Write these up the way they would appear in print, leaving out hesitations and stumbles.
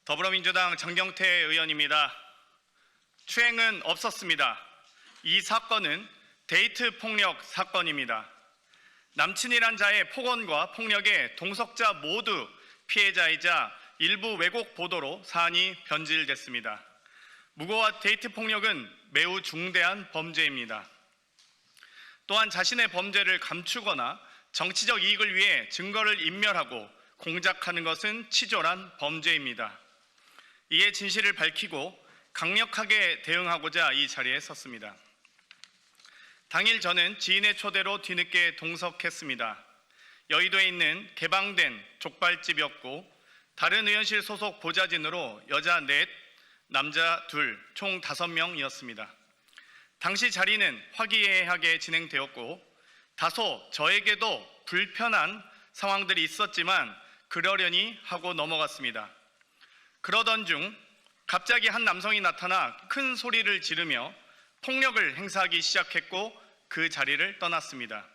더불어민주당 장경태 의원입니다. 추행은 없었습니다. 이 사건은 데이트 폭력 사건입니다. 남친이란 자의 폭언과 폭력에 동석자 모두 피해자이자 일부 왜곡 보도로 사안이 변질됐습니다. 무고와 데이트 폭력은 매우 중대한 범죄입니다. 또한 자신의 범죄를 감추거나 정치적 이익을 위해 증거를 인멸하고 공작하는 것은 치졸한 범죄입니다. 이에 진실을 밝히고 강력하게 대응하고자 이 자리에 섰습니다. 당일 저는 지인의 초대로 뒤늦게 동석했습니다. 여의도에 있는 개방된 족발집이었고 다른 의원실 소속 보좌진으로 여자 4, 남자 2, 총 5명이었습니다. 당시 자리는 화기애애하게 진행되었고 다소 저에게도 불편한 상황들이 있었지만 그러려니 하고 넘어갔습니다. 그러던 중 갑자기 한 남성이 나타나 큰 소리를 지르며 폭력을 행사하기 시작했고 그 자리를 떠났습니다.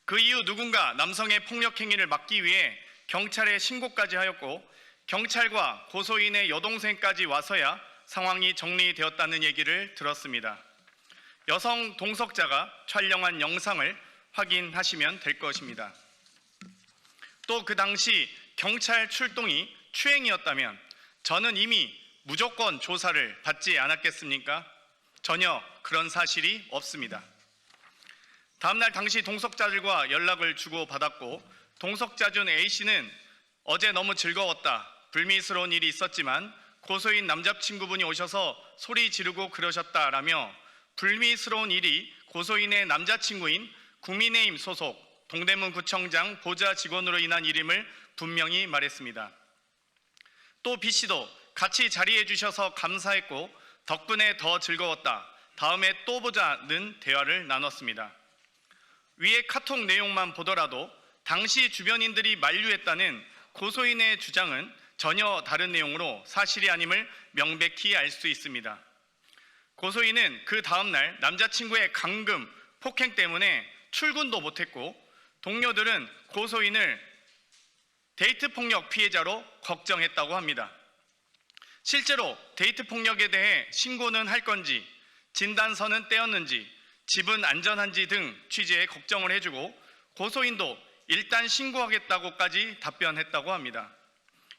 그 이후 누군가 남성의 폭력 행위를 막기 위해 경찰에 신고까지 하였고 경찰과 고소인의 여동생까지 와서야 상황이 정리되었다는 얘기를 들었습니다. 여성 동석자가 촬영한 영상을 확인하시면 될 것입니다. 또 그 당시 경찰 출동이 추행이었다면 저는 이미 무조건 조사를 받지 않았겠습니까? 전혀 그런 사실이 없습니다. 다음날 당시 동석자들과 연락을 주고받았고 동석자 중 A씨는 어제 너무 즐거웠다. 불미스러운 일이 있었지만 고소인 남자친구분이 오셔서 소리 지르고 그러셨다라며 불미스러운 일이 고소인의 남자친구인 국민의힘 소속 동대문구청장 보좌 직원으로 인한 일임을 분명히 말했습니다. 또 B씨도 같이 자리해 주셔서 감사했고 덕분에 더 즐거웠다. 다음에 또 보자는 대화를 나눴습니다. 위의 카톡 내용만 보더라도 당시 주변인들이 만류했다는 고소인의 주장은 전혀 다른 내용으로 사실이 아님을 명백히 알 수 있습니다. 고소인은 그 다음날 남자친구의 감금, 폭행 때문에 출근도 못했고 동료들은 고소인을 데이트 폭력 피해자로 걱정했다고 합니다. 실제로 데이트 폭력에 대해 신고는 할 건지, 진단서는 떼었는지, 집은 안전한지 등 취재에 걱정을 해주고 고소인도 일단 신고하겠다고까지 답변했다고 합니다.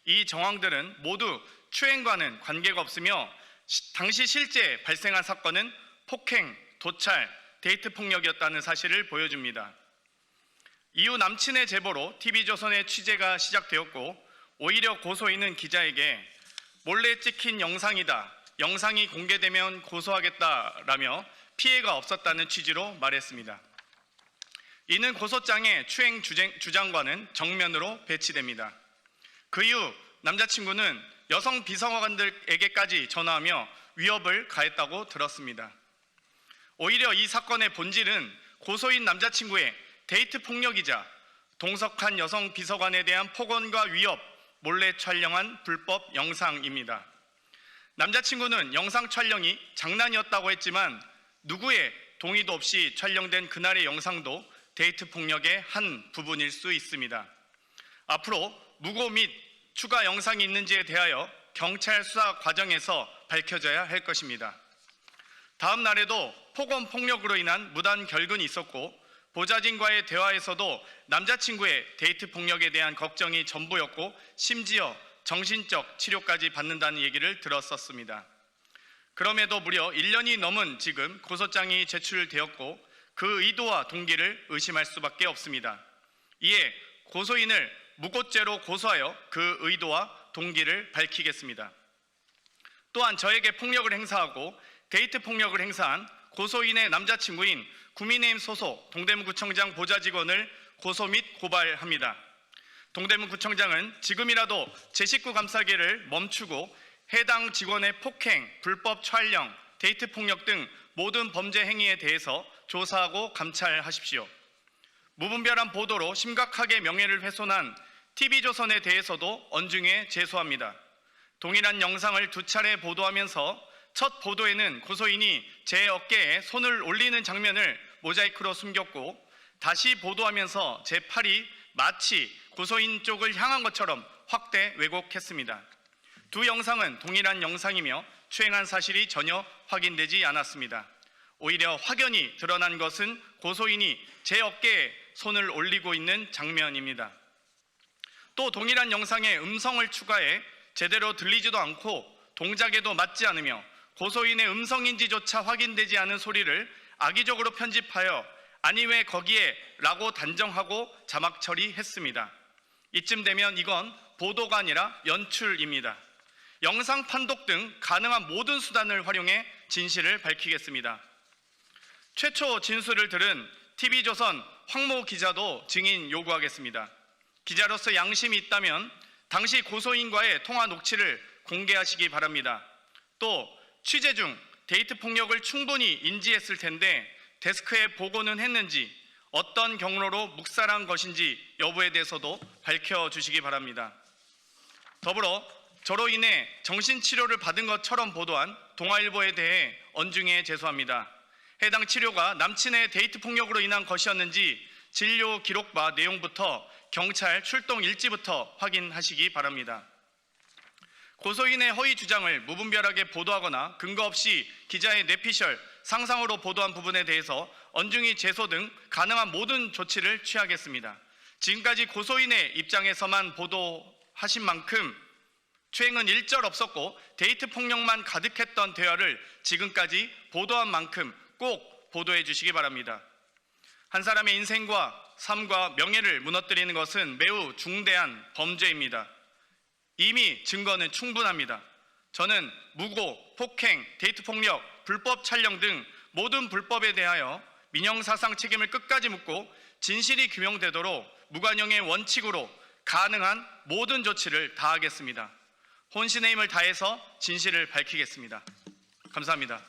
이 정황들은 모두 추행과는 관계가 없으며 당시 실제 발생한 사건은 폭행, 도찰, 데이트 폭력이었다는 사실을 보여줍니다. 이후 남친의 제보로 TV조선의 취재가 시작되었고 오히려 고소인은 기자에게 몰래 찍힌 영상이다. 영상이 공개되면 고소하겠다라며 피해가 없었다는 취지로 말했습니다. 이는 고소장의 추행 주장과는 정면으로 배치됩니다. 그 이후 남자친구는 여성 비서관들에게까지 전화하며 위협을 가했다고 들었습니다. 오히려 이 사건의 본질은 고소인 남자친구의 데이트 폭력이자 동석한 여성 비서관에 대한 폭언과 위협, 몰래 촬영한 불법 영상입니다. 남자친구는 영상 촬영이 장난이었다고 했지만 누구의 동의도 없이 촬영된 그날의 영상도 데이트 폭력의 한 부분일 수 있습니다. 앞으로 무고 및 추가 영상이 있는지에 대하여 경찰 수사 과정에서 밝혀져야 할 것입니다. 다음 날에도 폭언 폭력으로 인한 무단 결근이 있었고 보좌진과의 대화에서도 남자친구의 데이트 폭력에 대한 걱정이 전부였고 심지어 정신적 치료까지 받는다는 얘기를 들었었습니다. 그럼에도 무려 1년이 넘은 지금 고소장이 제출되었고 그 의도와 동기를 의심할 수밖에 없습니다. 이에 고소인을 무고죄로 고소하여 그 의도와 동기를 밝히겠습니다. 또한 저에게 폭력을 행사하고 데이트 폭력을 행사한 고소인의 남자친구인 국민의힘 소속 동대문구청장 보좌 직원을 고소 및 고발합니다. 동대문구청장은 지금이라도 제 식구 감싸기를 멈추고 해당 직원의 폭행, 불법 촬영, 데이트 폭력 등 모든 범죄 행위에 대해서 조사하고 감찰하십시오. 무분별한 보도로 심각하게 명예를 훼손한 TV조선에 대해서도 엄중히 제소합니다. 동일한 영상을 2차례 보도하면서 첫 보도에는 고소인이 제 어깨에 손을 올리는 장면을 모자이크로 숨겼고 다시 보도하면서 제 팔이 마치 고소인 쪽을 향한 것처럼 확대 왜곡했습니다. 두 영상은 동일한 영상이며 추행한 사실이 전혀 확인되지 않았습니다. 오히려 확연히 드러난 것은 고소인이 제 어깨에 손을 올리고 있는 장면입니다. 또 동일한 영상에 음성을 추가해 제대로 들리지도 않고 동작에도 맞지 않으며 고소인의 음성인지조차 확인되지 않은 소리를 악의적으로 편집하여 아니 왜 거기에 라고 단정하고 자막 처리했습니다. 이쯤 되면 이건 보도가 아니라 연출입니다. 영상 판독 등 가능한 모든 수단을 활용해 진실을 밝히겠습니다. 최초 진술을 들은 TV조선 황모 기자도 증인 요구하겠습니다. 기자로서 양심이 있다면 당시 고소인과의 통화 녹취를 공개하시기 바랍니다. 또 취재 중 데이트 폭력을 충분히 인지했을 텐데 데스크에 보고는 했는지 어떤 경로로 묵살한 것인지 여부에 대해서도 밝혀주시기 바랍니다. 더불어 저로 인해 정신치료를 받은 것처럼 보도한 동아일보에 대해 언중에 제소합니다. 해당 치료가 남친의 데이트 폭력으로 인한 것이었는지 진료 기록과 내용부터 경찰 출동 일지부터 확인하시기 바랍니다. 고소인의 허위 주장을 무분별하게 보도하거나 근거 없이 기자의 뇌피셜, 상상으로 보도한 부분에 대해서 언중이 제소 등 가능한 모든 조치를 취하겠습니다. 지금까지 고소인의 입장에서만 보도하신 만큼 추행은 일절 없었고 데이트 폭력만 가득했던 대화를 지금까지 보도한 만큼 꼭 보도해 주시기 바랍니다. 한 사람의 인생과 삶과 명예를 무너뜨리는 것은 매우 중대한 범죄입니다. 이미 증거는 충분합니다. 저는 무고, 폭행, 데이트 폭력, 불법 촬영 등 모든 불법에 대하여 민형사상 책임을 끝까지 묻고 진실이 규명되도록 무관용의 원칙으로 가능한 모든 조치를 다하겠습니다. 혼신의 힘을 다해서 진실을 밝히겠습니다. 감사합니다.